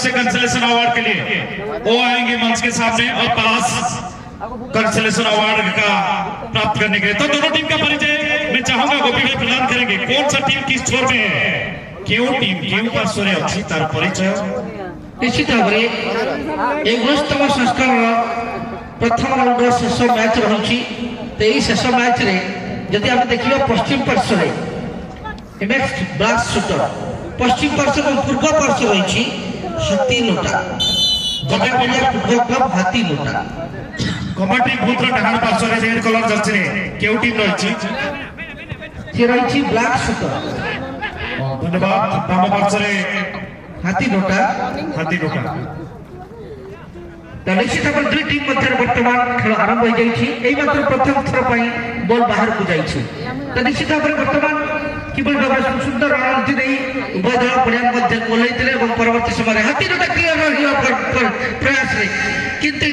से consolation award के लिए वो आएंगे मंच के सामने और पास कंसोलेशन अवार्ड का प्राप्त करने के लिए। तो दोनों टीम का परिचय मैं चाहूंगा गोपी भाई प्रदान करेंगे। कौन सा टीम किस छोर में है, क्यों टीम क्यों पार्श्व अच्छी तार परिचय निश्चित भाव में 19तम संस्कार प्रथम राउंड शेष मैच रही। तो यही शेष मैच रे जदि आप देखिए पश्चिम पार्श्व एमएक्स ब्लाक शूटर पश्चिम पार्श्व और पूर्व पार्श्व रही हाथी नोटा जगह फुटबॉल क्लब हाथी नोटा कमेटी बूथ डाहाण पार्श्व रे रेड कलर जर्सी रे केउ टीम रही ब्लाक शूटर। धन्यवाद। बाम पार्श्व रे हाथी नोटा निश्चित भाव दुई टीम मध्य बर्तमान खेल आरंभ हो जाइए। प्रथम थर पर बॉल बाहर को जाइए। निश्चित भाव में बर्तमान किभली भाव सुंदर रणनीति नहीं उभय दल पड़िया मध्य ओल्लैते परवर्ती समय हाथी नोटा क्लियर प्रयास किंतु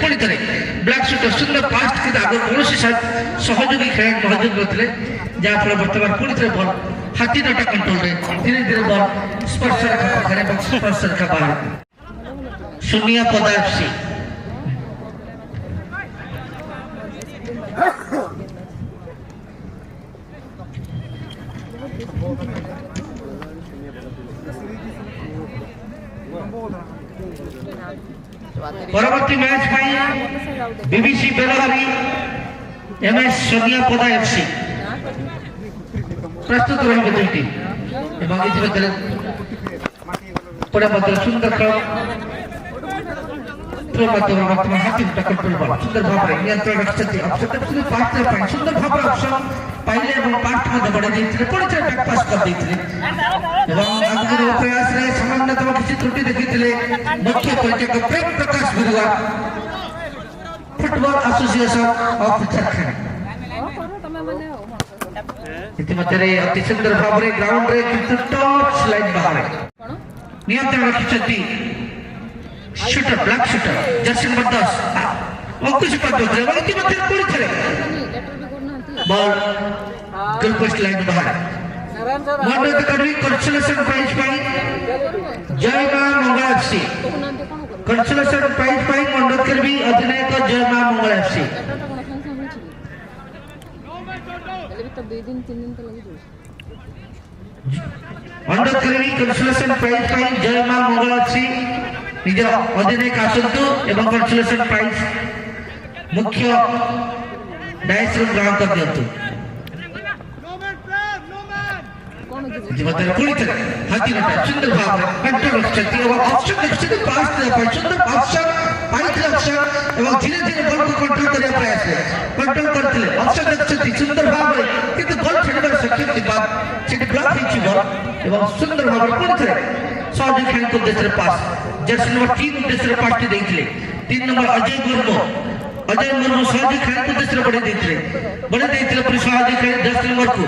पुणी थे ब्लैक शूटर सुंदर फास्ट कि आगे कौन सहयोगी खेल मौजूद नथिले जहाँफल बर्तमान पुणी थे बॉल हाथी नोटा कंट्रोल धीरे धीरे बॉल स्पर्श रेखा पाखे स्पर्श रेखा बाहर शून्य पदा एफसी परवर्ती मैच बीबीसी बेलहरी एमएस शून्य पदा एफसी प्रस्तुत रही दुई टीम सुंदर वर्तमान हाथी कंट्रोल बॉल सुंदर भाव में नियंत्रण रखते ऑप्शन सुंदर भाव ऑप्शन पाइले पार्ट में बढ़े पुणी थे बैक पास कर प्रयास रे सामान्यतम किसी त्रुटि देखी मुख्य परिचय प्रेम प्रकाश बिरुआ फुटबॉल एसोसिएशन ऑफ झारखंड इतिमध्य अति सुंदर भाव में ग्राउंड रे किंतु टच लाइन बाहर नियंत्रण रखिछथि shooter black shooter jersey number 10 Ankush पद्धति रे इतिमध्य पूरी थे बॉल गोल पोस्ट लाइन बाहर मंडल करी कंसोलेशन प्राइज पाई जय मां मंगल एफसी कंसोलेशन प्राइज पाई मंडल करी अधिनायक जय मां मंगल एफसी मंडल करी कंसोलेशन प्राइज पाई जय मां मंगल एफसी निजर अधिनायक आसंतु एवं कंसोलेशन प्राइज मुख्य डायस रूम ग्रहण कर दियंतु हाथी नोटा सुंदर भाव में कंट्रोल रखते और ऑप्शन देखते पास दे सुंदर ऑप्शन पाइथले ऑप्शन एवं धीरे धीरे बॉल को कंट्रोल करने प्रयास कंट्रोल करथिले ऑप्शन देखते सुंदर भाव में किंतु बॉल छेड़बार सक्षम थिबा सेठी ब्लॉक हिची बॉल एवं सुंदर भाव में पुणी थे सहज खेल को देशरे पास जर्सी नंबर 3 देशरे पास टी देइथिले 3 नंबर अजय मुर्मू सहज खेल को देशरे बढ़े देइथिले पुणी सहज खेल 10 नंबर को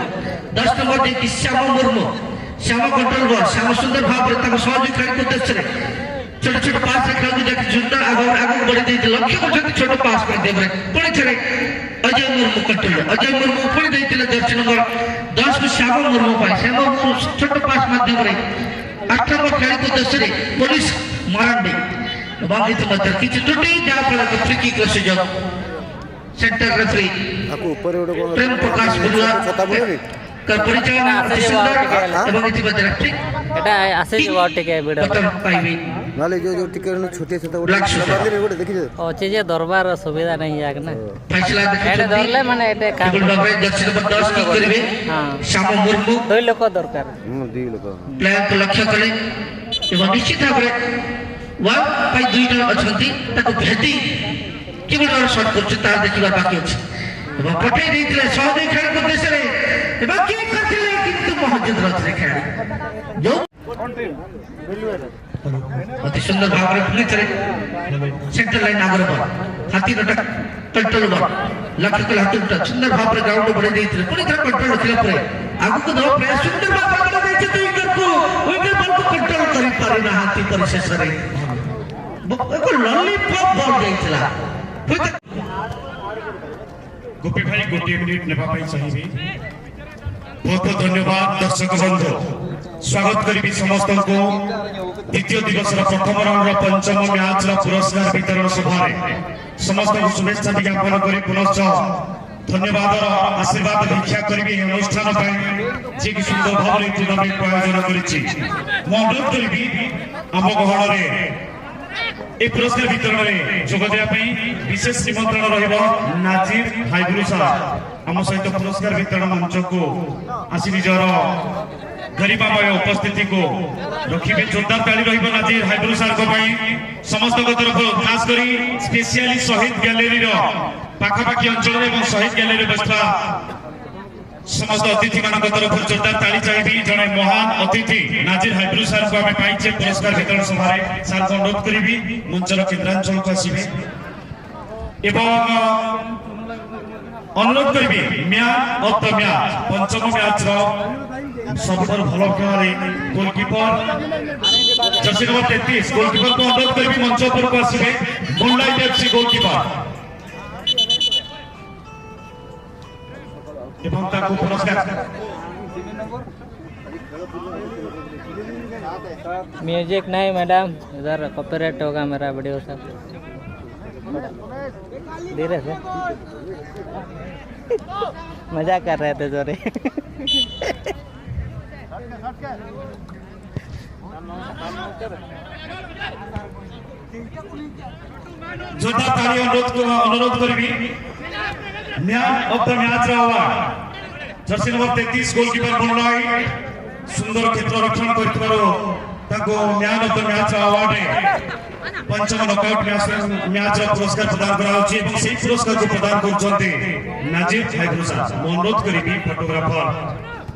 10 नंबर देखि श्याम कंट्रोल बॉल श्याम सुंदर भाव में सहज खेल को देशरे छोटे छोटे पास से खेल को देख सुंदर आगे बढ़े देइथिले लक्ष्य को छोटे पास कर देबरे पुणी थे अजय मुर्मू कंट्रोल अजय मुर्मू पुणी देइथिले जर्सी नंबर 10 को श्याम मुर्मू पाई श्याम मुर्मू छोटे पास माध्यम रे 8 नंबर खेल को देशरे पुलिस मारंडी एवं इतिमध्य किछि त्रुटि जहाँफल फ्री किक सुयोग सेंटर रेफरी प्रेम प्रकाश बिरुआ कर परिचय अति सुंदर एवं इतिमध्य ठीक एटा आसे जो टिके वीडियो पाइबे नाले जो टिके छोटे छोटे ब्लैक देखि अच्छे जे दरबार सुविधा नहीं याक ना फैसला एटा दरले माने एटे काम जर्सी नंबर 10 की करबे श्याम मुर्मू दुई लोक दरकार दुई लोक प्लेयर को लक्ष्य करे एवं निश्चित भाव में वा पाई दुई जन अछंती ताको भेटी केवल शॉट करछ तार देखिबा बाकी अछि एवं पठे देइतले सहज खेल को देशरे एवं के करथिले किंतु मौजूद रहथिले खेल जो अति सुंदर भाव में पुणी थे सेंटर लाइन आगे बॉल हाथी नोटा कंट्रोल बॉल लक्ष्य कल हाथी नोटा सुंदर भाव में ग्राउंड बढ़े देइतले पुणी थे कंट्रोल रखिला परे आगु को दो प्रयास सुंदर भाव में बढ़े देइछे विकेट बॉल को कंट्रोल करि पारि ना हाथी पर शेष रे एको लॉलीपॉप बॉल जाइतला गोपी भाई गोटे मिनिट नेबा पाई चाहिए बहुत बहुत धन्यवाद दर्शक बंधु। स्वागत करी समस्त को द्वितीय दिवस प्रथम राउंड पंचम मैच पुरस्कार वितरण सभा समस्त को शुभेच्छा ज्ञापन कर पुनश्च धन्यवाद आशीर्वाद भिक्षा करी अनुष्ठान जी की सुंदर भाव टूर्णामेंट आयोजन करी अनुरोध करी आम गहन ए पुरस्कार वितरण में जोगदेवा विशेष निमंत्रण नाजिर हाइब्रू सार आम सहित पुरस्कार वितरण मंच को आसी निजर गरिमामय उपस्थिति को रखिए जोरदार ताली रही नाजिर हाइब्रू सार समस्त तरफ खास करी स्पेशली शहीद गैलेरी पाखापाखि अंचल शहीद गैलेरी बसवा समस्त अतिथि मान तरफ जोरदार ताली चाहिए जड़े महान अतिथि नाजिर हाइब्रू सार को आम पाइचे पुरस्कार वितरण सभा सार को अनुरोध करी मंचर केन्द्रांचल को आसवे एवं अनुरोध करी मैन ऑफ द मैच पंचम मैच सब भल खेल गोलकीपर जर्सी नंबर 33 गोलकीपर को अनुरोध करी मंच पर को आसवे मूनलाइट एफसी गोलकीपर एवं ताको पुरस्कार म्यूजिक नहीं मैडम, इधर कॉपीराइट होगा मेरा वीडियो सब। धीरे से मजा कर रहे थे जोरे। जोरदार ताली अनुरोध करी man of the match award jersey number 33 goalkeeper moonlight सुंदर क्षेत्र रक्षण करथिबारो man of the match award पंचम नॉकआउट मैच पुरस्कार प्रदान कराउछि एवं सेही पुरस्कार को प्रदान करछन्ते नाजिर हाइब्रू सार अनुरोध करिबी फोटोग्राफर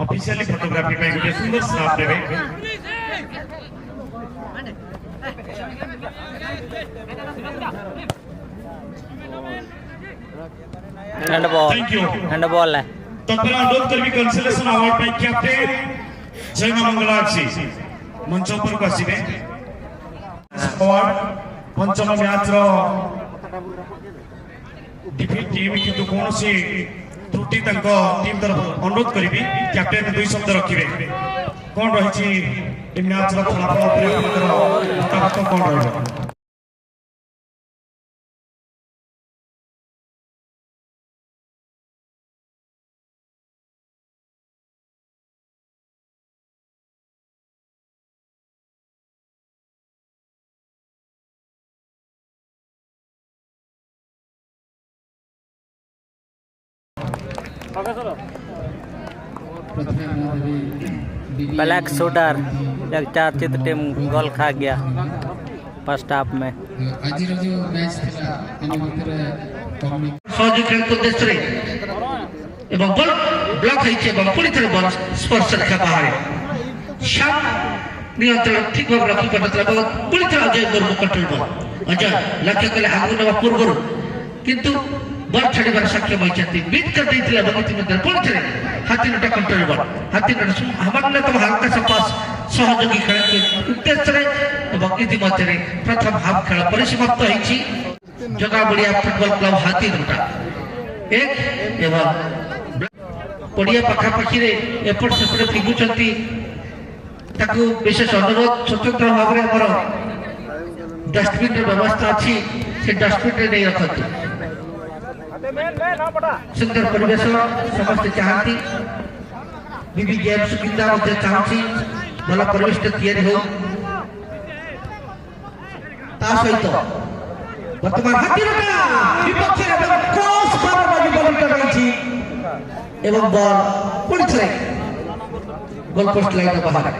ऑफिशियली फोटोग्राफी पे गुटे सुंदर स्नाप देबे हैंडबॉल है तत्पर अनुरोध करबी कंसोलेशन अवार्ड पे कैप्टन जय मंगलाक्षी मंच पर को आसीबे अवार्ड पंचम मैच डिफीट टीम किंतु कौन सी त्रुटि तंको टीम तरफ अनुरोध करिबी कैप्टन दुई शब्द रखिबे कोन रहिछि ए मैच रो फलाफल पर आपनकर मतामत कोन रहबो ब्लैक शूटर एक चर्चित टीम गोल खा गया फर्स्ट हाफ में। आज जो मैच था सहयोग खेल उद्देश्य रे एवं बल ब्लॉक होइছে এবং পুরি থরে বল স্পর্শ রেখা বাহারে শাম নিয়ন্ত্রণ ঠিক ভাবে রক্ষি করতেছিল এবং পুরি থরে অজয় মুর্মু কন্ট্রোল বল অজয় লক্ষ্য কলে আগু নেওয়া পূର୍ବରୁ কিন্তু बल छाड़बार सक्षम होती बीट कर इतिमध्य पुणी थे हाथीनटा कंट्रोल बल हाथीनटा सामान्यतम हल्का सा पास सहयोगी खेल के उद्देश्य इतिमध्य प्रथम हाफ खेल परिसमाप्त होती जगाबड़िया फुटबॉल क्लब हाथीनटा एक एवं पड़िया पाखापाखि एपट सेपटे फिंगुंट विशेष अनुरोध स्वतंत्र भाव में आमर डस्टबिन व्यवस्था अच्छी से डस्टबिन नहीं रखते सुंदर परिवेश समस्त चाहती बीबी गेम्स किंदा चाहती भल परिवेश हो सहित वर्तमान हाथीनटा विपक्ष क्रॉस बाजी बॉल कराई एवं बॉल पुणी थे गोल पोस्ट लाइन बाहर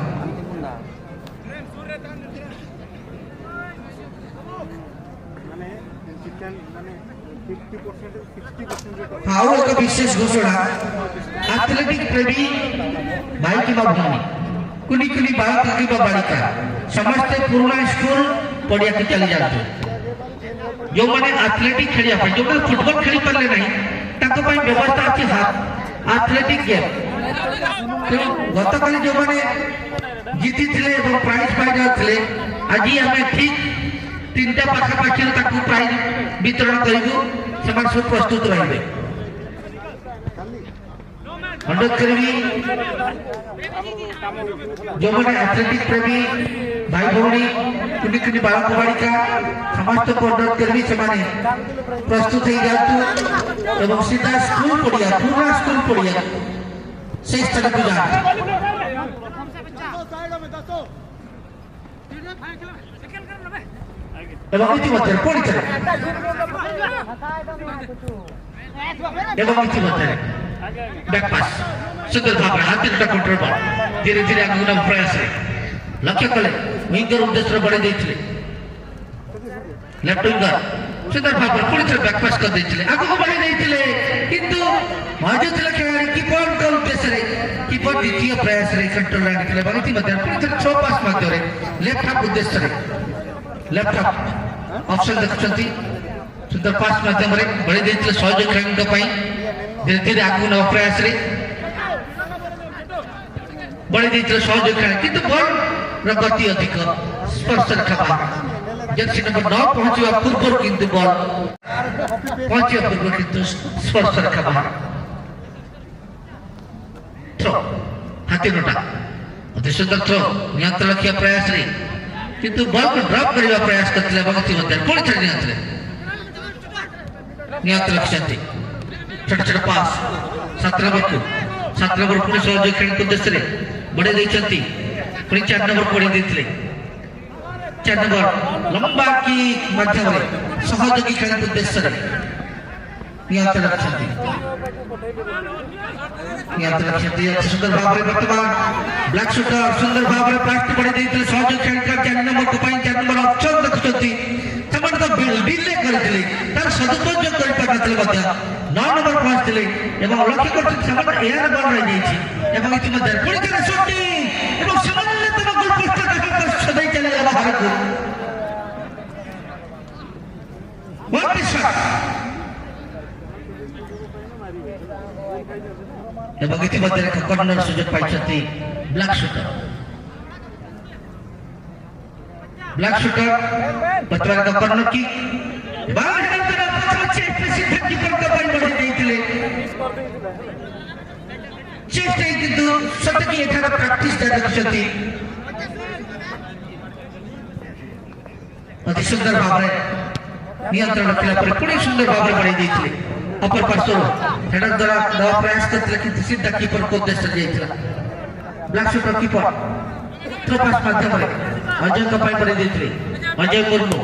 एक विशेष घोषणा एथलेटिक प्रेमी भाई कि भूमि कुनी कुनी बालक कि बालिका समस्ते पुराना स्कूल पड़िया के चली जाते जो मैंने एथलेटिक खेलिया जो मैंने फुटबॉल खेली पारे नहीं व्यवस्था अच्छी एथलेटिक गेम गत काली जो मैंने जीति प्राइज पाई जाते आज आम ठीक 3टा पाखापाखि प्राइज वितरण करूँ सब प्रस्तुत रहे अनुरोध करी जो मैंने एथलेटिक प्रेमी भाई भौणी कुनी कुनी बालक बालिका समस्त को अनुरोध करी से प्रस्तुत हो जातु सीधा स्कूल पड़िया पूरा स्कूल पड़िया से स्थल को जाते एवं इतिमध्य पुणी थे एवं इतिमध्य बैकपास सुंदर भाव में हाथ कंट्रोल बॉल धीरे धीरे आगे प्रयास लक्ष्य कले विंगर उद्देश्य बढ़े देते लेफ्ट विंगर सुंदर भाव में पुणी थे बैकपास कर देते आगे को बढ़े देते किंतु मौजूद खिलाड़ी कीपर का उद्देश्य कीपर द्वितीय प्रयास रे कंट्रोल आने के लिए इतिमध्य पुणी थे 6 पास मध्य लेफ्ट हाफ उद्देश्य लेफ्ट हाफ ऑप्शन देखुछंती सुंदर पास माध्यम रे बड़ी देते सहयोग खेलन का पई धीरे धीरे आगु न प्रयास रे बड़ी देते सहयोग खेल किंतु बॉल र गति अधिक स्पर्श रेखा जर्सी नंबर 9 पहुंचवा पूर्व किंतु बॉल पहुंचवा पूर्व किंतु स्पर्श रेखा थ्रो हाथी नोटा अति सुंदर थ्रो नियंत्रण रखिया प्रयास रे किंतु बॉल को ड्रॉप करने प्रयास करते मध्य पुणी थे नियंत्रण रखते छोट छोट पास 7 नंबर पुणी सहयोग खेल उद्देश्य बढ़े देते पुणी 4 नंबर बढ़े देते 4 नंबर लंबा की माध्यम सहयोगी खेल उद्देश्य नियंत्रण रखते सुंदर भाव में वर्तमान ब्लैक शूटर सुंदर भाव में प्राप्त बढ़े देते सहयोग खेल कर 4 नंबर को 4 नंबर ऑप्शन देखुछंती तमन तो डिले करथिले तार सदुपयोग करि पाथले मध्य 9 नंबर पहुंचले एवं लक्ष्य करथिले समान एयर बॉल रहि जाईछि एवं इतिमध्य पुणी थे शूटिंग एवं सामान्यतम गोल पोस्ट तक सदै चले बाहर को व्हाट इज शॉट एवं इतिमध्य कॉर्नर सुযোগ पाइछथि ब्लैक शूटर बचवार का कॉर्नर की बाहर हेडर पछे प्रसिद्ध कीपर का पाई बढ़े देइतिले चेष्टा किंतु सतकी एठार प्रैक्टिस देखुछथि अति सुंदर भाव में नियंत्रण रखला पर पुणी सुंदर भाव में बढ़े देइतिले अपर पार्श्व हेडर द्वारा दवा प्रयास करते किंतु सीधा कीपर को उद्देश्य जाइथिला ब्लैक शूटर कीपर थ्रो पास माध्यम रे अजय का पाई बढ़े देइथिले अजय मुर्मू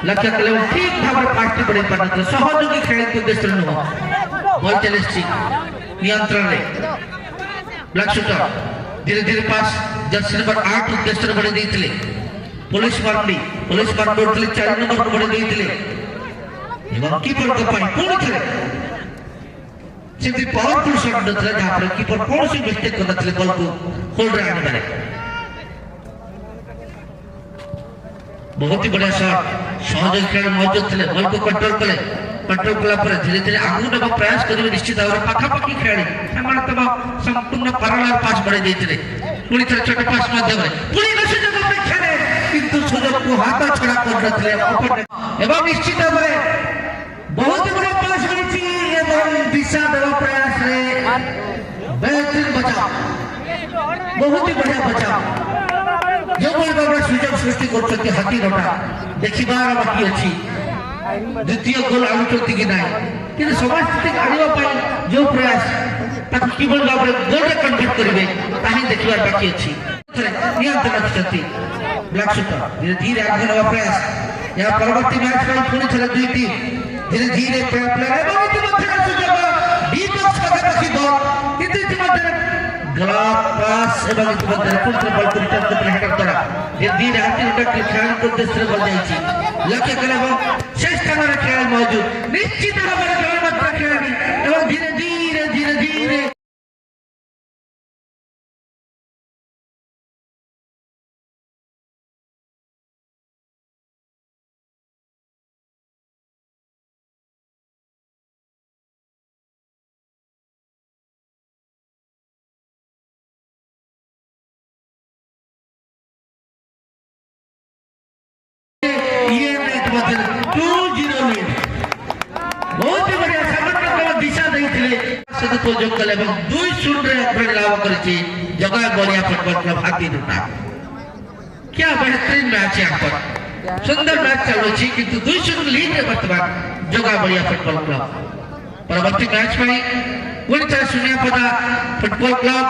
लक्ष्य कले ठीक भाव में पास बढ़े पारत सहयोगी खेल को उद्देश्य न बॉल चले नियंत्रण रे ब्लैक शूटर धीरे धीरे पास जर्सी नंबर 8 उद्देश्य बढ़े देइथिले पुलिस मारली उठले 4 नंबर को बढ़े देइथिले एवं कीपर को पाई पुणी थे सिद्धि पावरफुल शॉट नथले जहां पर कीपर कौन सी मिस्टेक करथले बॉल को होल्ड रे आने बारे बहुत ही बढ़िया शॉट सहयोग खेल मौजूद थे बॉल को कंट्रोल कला पर धीरे धीरे आगु नब प्रयास करिवे निश्चित भाव पाखापाखि खेल समानतम संपूर्ण पैरेलल पास बढ़े देते पुणी थे छोट पास माध्यम पुणी सुযোগ अपेक्षा किंतु सुযোগ को हाथ छड़ा कर नथले एवं निश्चित भाव बहुत बड़ा पास मिली एवं दिशा देवा प्रयास रे बेहतरीन बचाव बहुत ही बढ़िया बचाव जो बड़ा सुযোগ सृष्टि करछथि हाथी नोटा देखिबार बाकी अछि द्वितीय गोल आउचथि कि नाही कि समस्थिति आनिबा पई जो प्रयास ताकि किबल भाबरे गोल रे कन्वर्ट करिवे ताही देखिबार बाकी अछि नियंत्रण रखछथि ब्लैक शूटर धीरे धीरे आगे नवा प्रयास या परवर्ती मैच में पुणी थे 2-3 धीरे धीरे प्लेयर एवं इतिमध्य सुযোগ डीबॉक्स का पाखी बॉल किंतु इतिमध्य गलत पास एवं इतिमध्य पुणी बॉल को रिटर्न करते हेडर द्वारा धीरे धीरे हाथी उठा खेल को उद्देश्य बन जाइछि लक्ष्य कले एवं शेष स्थान रे खेल मौजूद निश्चित भाव में खेल मत खेलाड़ी एवं धीरे धीरे बहुत ही बढ़िया दिशा উপযোগ কলে এবং 2-0 রে অগ্রণী লাভ করেছে জগা বলিয়া ফুটবল ক্লাব হাতি দুটা। क्या बेहतरीन मैच है यहाँ पर, सुंदर मैच चल रही है किंतु 2-0 लीड है वर्तमान जगह बढ़िया फुटबॉल क्लब। परवर्ती मैच में पूरी तरह सुनिया पदा फुटबॉल क्लब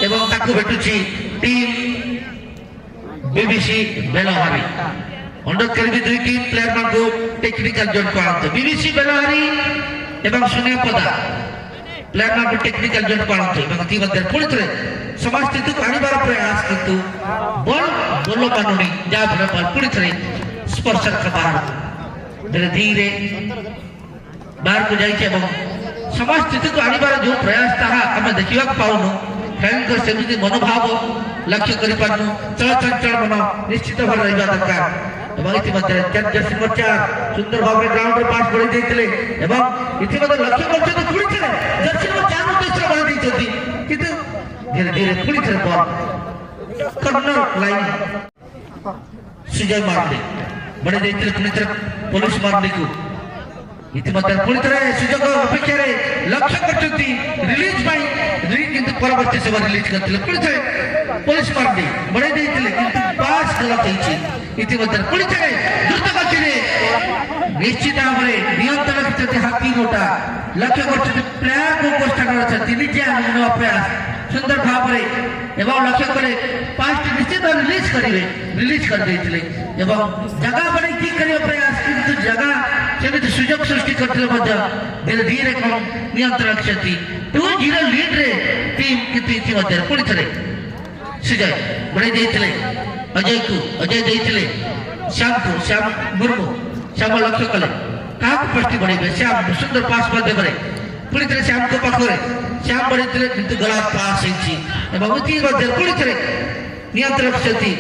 एवं ताकू भेटुची टीम बीबीसी बेलहारी अनुरोध करी दुई टीम प्लेयर मान को टेक्निकल जोन को आनते बीबीसी बेलहारी एवं सुनिया पदा प्लेयर मान को टेक्निकल जोन को आनते एवं ती मध्य पूरी तरह समाज स्थिति को आनिबार प्रयास किंतु बॉल बोलो कानूनी जा भरे बॉल पूरी तरह स्पर्शर का बाहर धीरे धीरे बाहर को जाइए एवं समाज स्थिति को आनिबार जो प्रयास ताहा हमें देखिवा पाउनु फैन को सेमिति मनोभाव लक्ष्य करि पानु चलचंचल मन निश्चित भाव रहिबा दरकार एवं इतिमध्ये जर्सी मोर्चा सुंदर भाव रे ग्राउंड रे पास बढी देथिले एवं इतिमध्ये लक्ष्य करछे तो पूरी तरह जर्सी मोर्चा नु तेसरा बढी देछथि किंतु धीरे धीरे पूरी तरह बॉल कर्नर लाइन सुजय मारने बड़े देते पूरी तरह पुलिस मारने को इतिमध्ये पूरी तरह सुजय अपेक्षा रे लक्ष्य करछथि रिलीज बाई किंतु परवर्ती सेवा रिलीज करथिले पूरी तरह पुलिस मारने बड़े देते किंतु पास गलत होईछि इतिमध्ये पूरी तरह द्रुत गति रे निश्चित भाବରେ नियंत्रण करछथि हाथी गोटा लक्ष्य करछथि प्लेयर को कोष्ठा करछथि निजे आनंद प्रयास सुंदर भाव रे एवं लक्ष्य करे पास्ट निश्चित रिलीज कर देथिले एवं जगह बड़े की करियो प्रयास किंतु जगह सेमिति सुयोग सृष्टि करथिले मध्य धीरे धीरे कोन नियंत्रण क्षति 2-0 लीड रे टीम किंतु इति मध्य पुणी थरे सुजय बड़े देथिले अजय देथिले श्याम मुर्मू श्याम लक्ष्य कले काको पष्टि बढेबे श्याम सुंदर पास मध्य करे पूरी तरह श्याम को पाखरे श्याम बड़े तरह किंतु गलत पास होईछि एवं उति मध्य पूरी तरह नियंत्रण क्षति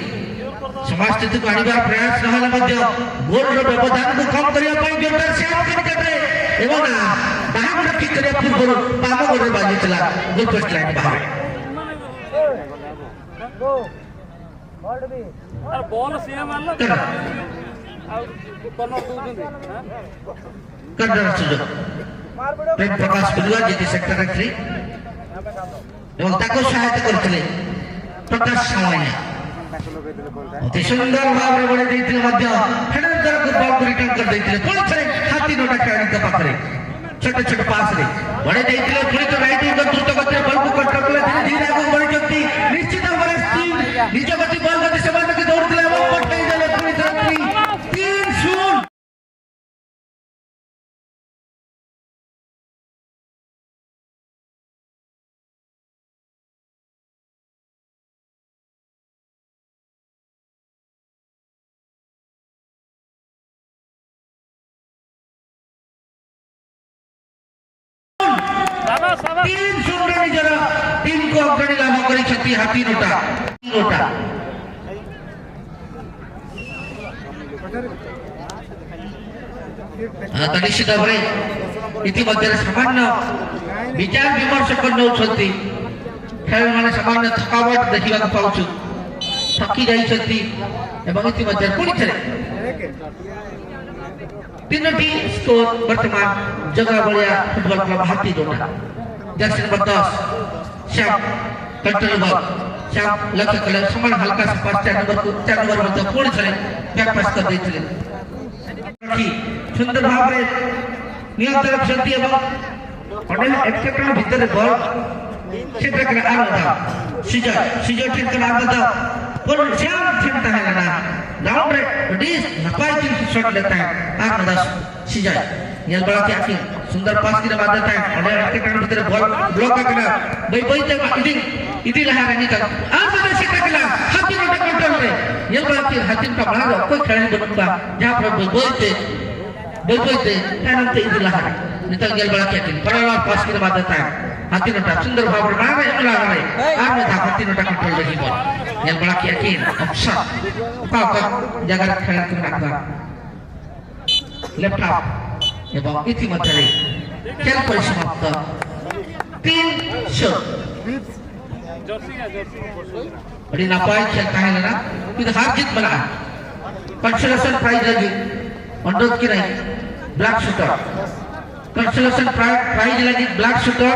समाज स्थिति को आनिबार प्रयास रहले मध्य गोल रो व्यवधान को कम करिया पई जोरदार श्याम के निकट रे एवं दाहागुण की करिया पूर्व पाम गोल बाजितला गोल पोस्ट लाइन बाहर बॉल सीएम मारलो आ कोनो दूजंदी कर्नर सुजो प्रेम प्रकाश बिलुआ जी सेक्टर 3 एवं ताको सहायता करथिले प्रकाश सावैया अति सुंदर भाव रे बड़े देथिले मध्य हेडर द्वारा को बॉल को रिटर्न कर देथिले पुणी थरे हाथी नोटा खेलाड़ी के पाखरे छोटे छोटे पास रे बड़े देथिले पुणी तो राइट विंग द्रुत गति रे बॉल को कंट्रोल करे धीरे धीरे आगु बढ़ी जति निश्चित भाव रे स्पीड निज गति बॉल गति समान के दौड़थिले एवं पटकाई देले पुणी थरे 3-0 निजर टीम को अग्रणी लाभ करी हाथी नोटा निश्चित भाव इतिमध्ये सामान्य विचार विमर्श कर खेल माने सामान्य थकावट देखा पाऊँ थकी जाइछथि एवं इतिमध्ये पुणी थरे 3टी स्कोर वर्तमान जगह बढ़िया फुटबॉल क्लब हाथी दोटा jersey number 10 Shyam control ball Shyam लक्ष्य कले समान हल्का सा पास 4 नंबर मध्य पूर्ण थरे बैक पास कर देथिले सुंदर भाव रे नियंत्रण क्षति एवं अनेक एक्सेप्टर भीतर बॉल क्षेत्र के आरदा सिजय ठीक के आरदा पर श्याम चिंता है ना ग्राउंड रे डिस नपाई की शॉट लेता है आरदा सिजय यल बड़ा के आखिर सुंदर पास की बाद देता है अनेक एक्सेप्टर भीतर बॉल ब्लॉक करना बई ते इदी लहा रही का आरदा क्षेत्र के हाथी नोटा कंट्रोल रे यल बड़ा के हाथी का बड़ा कोई खेल बनबा जहां पर बोलते पैनते इदी लहा निकल गेल बड़ा के बड़ा पास की बाद देता है हाथी नोटा सुंदर भाव रे मारे अगला रे आमे था हाथी नोटा कंट्रोल रही बॉल यल बड़ा के यकीन ऑप्शन का जगह खेल के रखा लेफ्ट हाफ एवं इतिमध्ये खेल परिसमाप्त 3-0 बड़ी नापाई खेलता है ना कि हार जीत बना कंसोलेशन प्राइज लगी अनुरोध की नहीं ब्लैक शूटर कंसोलेशन प्राइज लगी ब्लैक शूटर